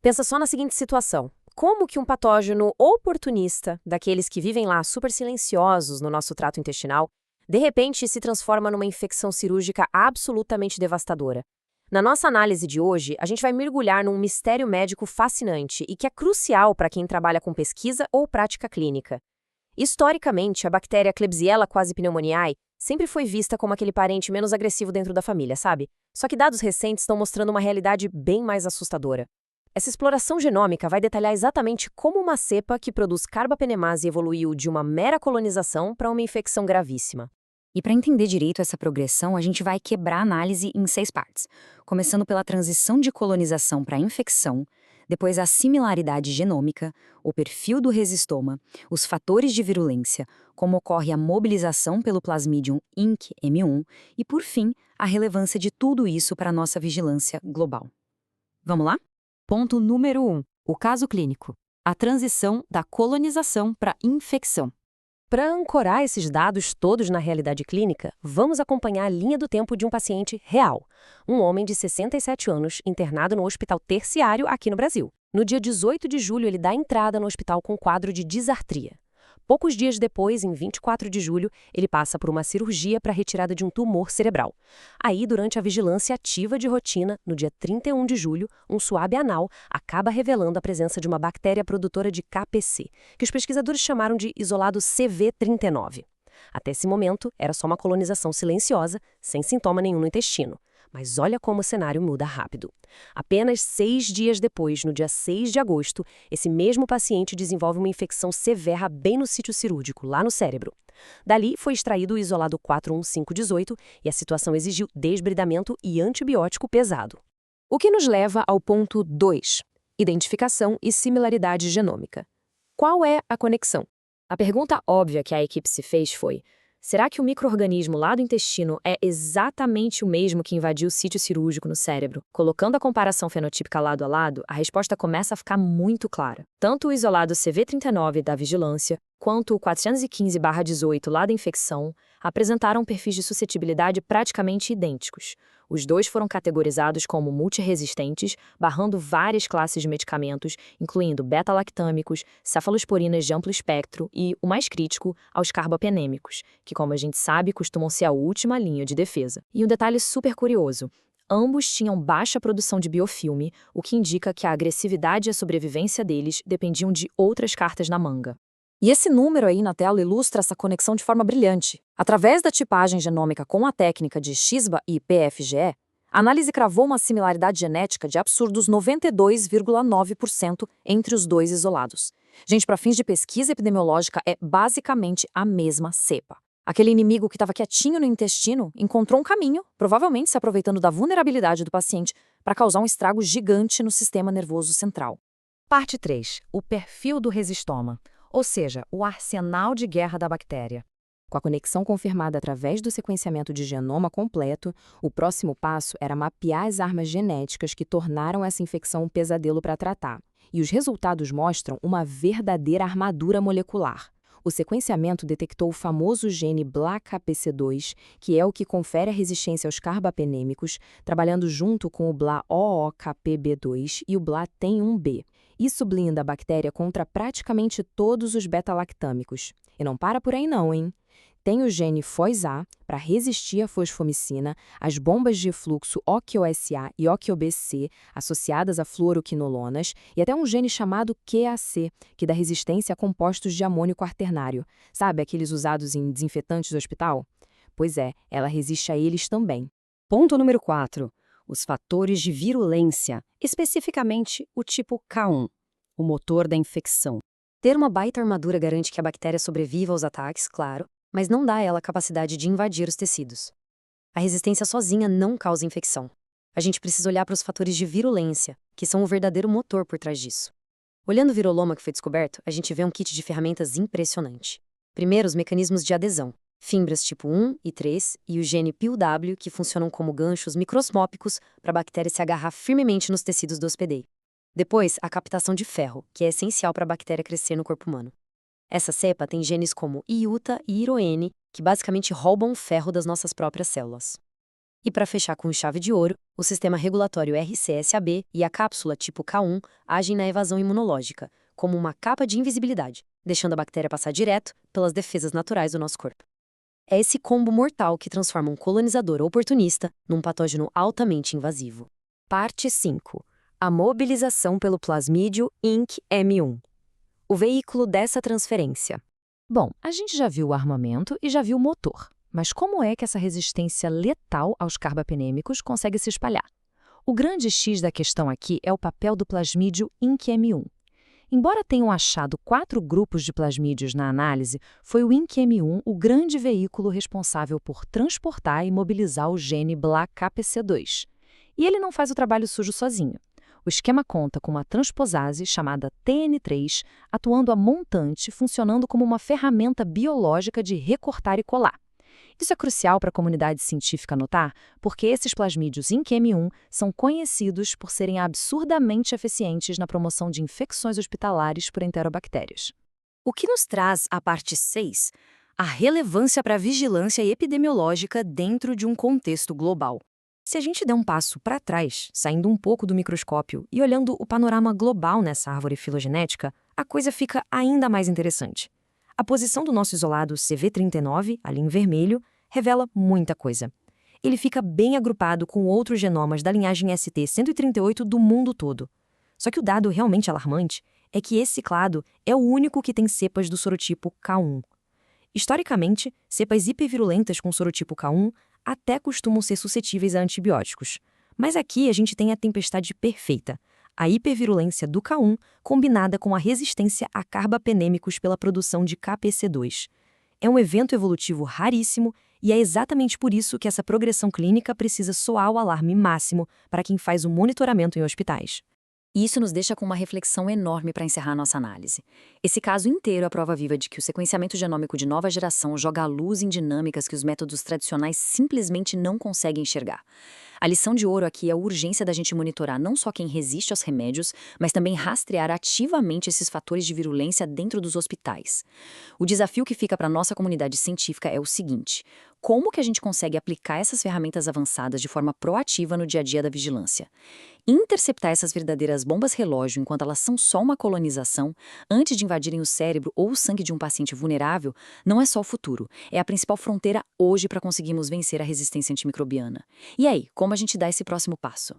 Pensa só na seguinte situação. Como que um patógeno oportunista, daqueles que vivem lá super silenciosos no nosso trato intestinal, de repente se transforma numa infecção cirúrgica absolutamente devastadora? Na nossa análise de hoje, a gente vai mergulhar num mistério médico fascinante e que é crucial para quem trabalha com pesquisa ou prática clínica. Historicamente, a bactéria Klebsiella quasi pneumoniae sempre foi vista como aquele parente menos agressivo dentro da família, sabe? Só que dados recentes estão mostrando uma realidade bem mais assustadora. Essa exploração genômica vai detalhar exatamente como uma cepa que produz carbapenemase evoluiu de uma mera colonização para uma infecção gravíssima. E para entender direito essa progressão, a gente vai quebrar a análise em 6 partes, começando pela transição de colonização para infecção, depois a similaridade genômica, o perfil do resistoma, os fatores de virulência, como ocorre a mobilização pelo Plasmodium INC-M1 e, por fim, a relevância de tudo isso para a nossa vigilância global. Vamos lá? Ponto número 1. O caso clínico. A transição da colonização para infecção. Para ancorar esses dados todos na realidade clínica, vamos acompanhar a linha do tempo de um paciente real. Um homem de 67 anos, internado no hospital terciário aqui no Brasil. No dia 18 de julho, ele dá entrada no hospital com quadro de disartria. Poucos dias depois, em 24 de julho, ele passa por uma cirurgia para a retirada de um tumor cerebral. Aí, durante a vigilância ativa de rotina, no dia 31 de julho, um suave anal acaba revelando a presença de uma bactéria produtora de KPC, que os pesquisadores chamaram de isolado CV39. Até esse momento, era só uma colonização silenciosa, sem sintoma nenhum no intestino. Mas olha como o cenário muda rápido. Apenas 6 dias depois, no dia 6 de agosto, esse mesmo paciente desenvolve uma infecção severa bem no sítio cirúrgico, lá no cérebro. Dali foi extraído o isolado 41518 e a situação exigiu desbridamento e antibiótico pesado. O que nos leva ao ponto 2, identificação e similaridade genômica. Qual é a conexão? A pergunta óbvia que a equipe se fez foi: será que o micro-organismo lá do intestino é exatamente o mesmo que invadiu o sítio cirúrgico no cérebro? Colocando a comparação fenotípica lado a lado, a resposta começa a ficar muito clara. Tanto o isolado CV39 da vigilância, quanto o 415/18 lá da infecção, apresentaram perfis de suscetibilidade praticamente idênticos. Os dois foram categorizados como multiresistentes, barrando várias classes de medicamentos, incluindo beta-lactâmicos, cefalosporinas de amplo espectro e, o mais crítico, aos carbapenêmicos, que, como a gente sabe, costumam ser a última linha de defesa. E um detalhe super curioso: ambos tinham baixa produção de biofilme, o que indica que a agressividade e a sobrevivência deles dependiam de outras cartas na manga. E esse número aí na tela ilustra essa conexão de forma brilhante. Através da tipagem genômica com a técnica de XBA e PFGE, a análise cravou uma similaridade genética de absurdos 92,9% entre os dois isolados. Gente, para fins de pesquisa epidemiológica, é basicamente a mesma cepa. Aquele inimigo que estava quietinho no intestino encontrou um caminho, provavelmente se aproveitando da vulnerabilidade do paciente, para causar um estrago gigante no sistema nervoso central. Parte 3. O perfil do resistoma, ou seja, o arsenal de guerra da bactéria. Com a conexão confirmada através do sequenciamento de genoma completo, o próximo passo era mapear as armas genéticas que tornaram essa infecção um pesadelo para tratar. E os resultados mostram uma verdadeira armadura molecular. O sequenciamento detectou o famoso gene BLA-KPC2, que é o que confere a resistência aos carbapenêmicos, trabalhando junto com o BLA-OOKPB2 e o BLA-TEN1B. Isso blinda a bactéria contra praticamente todos os beta-lactâmicos. E não para por aí não, hein? Tem o gene FOXA, para resistir à fosfomicina, as bombas de fluxo OQOSA e OQOBC, associadas a fluoroquinolonas, e até um gene chamado QAC, que dá resistência a compostos de amônio quaternário. Sabe aqueles usados em desinfetantes do hospital? Pois é, ela resiste a eles também. Ponto número 4. Os fatores de virulência, especificamente o tipo K1, o motor da infecção. Ter uma baita armadura garante que a bactéria sobreviva aos ataques, claro, mas não dá a ela a capacidade de invadir os tecidos. A resistência sozinha não causa infecção. A gente precisa olhar para os fatores de virulência, que são o verdadeiro motor por trás disso. Olhando o viroloma que foi descoberto, a gente vê um kit de ferramentas impressionante. Primeiro, os mecanismos de adesão. Fibras tipo 1 e 3 e o gene PIWW, que funcionam como ganchos microscópicos para a bactéria se agarrar firmemente nos tecidos do hospedeiro. Depois, a captação de ferro, que é essencial para a bactéria crescer no corpo humano. Essa cepa tem genes como IUTA e IRON, que basicamente roubam o ferro das nossas próprias células. E para fechar com chave de ouro, o sistema regulatório RCSAB e a cápsula tipo K1 agem na evasão imunológica, como uma capa de invisibilidade, deixando a bactéria passar direto pelas defesas naturais do nosso corpo. É esse combo mortal que transforma um colonizador oportunista num patógeno altamente invasivo. Parte 5. A mobilização pelo plasmídio INC-M1. O veículo dessa transferência. Bom, a gente já viu o armamento e já viu o motor. Mas como é que essa resistência letal aos carbapenêmicos consegue se espalhar? O grande X da questão aqui é o papel do plasmídio INC-M1. Embora tenham achado 4 grupos de plasmídios na análise, foi o INC-M1 o grande veículo responsável por transportar e mobilizar o gene BLA-KPC2. E ele não faz o trabalho sujo sozinho. O esquema conta com uma transposase chamada TN3, atuando a montante, funcionando como uma ferramenta biológica de recortar e colar. Isso é crucial para a comunidade científica notar, porque esses plasmídios INC-M1 são conhecidos por serem absurdamente eficientes na promoção de infecções hospitalares por enterobactérias. O que nos traz à parte 6, a relevância para a vigilância epidemiológica dentro de um contexto global. Se a gente der um passo para trás, saindo um pouco do microscópio e olhando o panorama global nessa árvore filogenética, a coisa fica ainda mais interessante. A posição do nosso isolado CV39, ali em vermelho, revela muita coisa. Ele fica bem agrupado com outros genomas da linhagem ST138 do mundo todo. Só que o dado realmente alarmante é que esse clado é o único que tem cepas do sorotipo K1. Historicamente, cepas hipervirulentas com sorotipo K1 até costumam ser suscetíveis a antibióticos. Mas aqui a gente tem a tempestade perfeita. A hipervirulência do K1 combinada com a resistência a carbapenêmicos pela produção de KPC2. É um evento evolutivo raríssimo e é exatamente por isso que essa progressão clínica precisa soar o alarme máximo para quem faz o monitoramento em hospitais. E isso nos deixa com uma reflexão enorme para encerrar nossa análise. Esse caso inteiro é a prova viva de que o sequenciamento genômico de nova geração joga a luz em dinâmicas que os métodos tradicionais simplesmente não conseguem enxergar. A lição de ouro aqui é a urgência da gente monitorar não só quem resiste aos remédios, mas também rastrear ativamente esses fatores de virulência dentro dos hospitais. O desafio que fica para a nossa comunidade científica é o seguinte: como que a gente consegue aplicar essas ferramentas avançadas de forma proativa no dia a dia da vigilância? Interceptar essas verdadeiras bombas relógio enquanto elas são só uma colonização, antes de invadirem o cérebro ou o sangue de um paciente vulnerável, não é só o futuro, é a principal fronteira hoje para conseguirmos vencer a resistência antimicrobiana. E aí, como a gente dá esse próximo passo?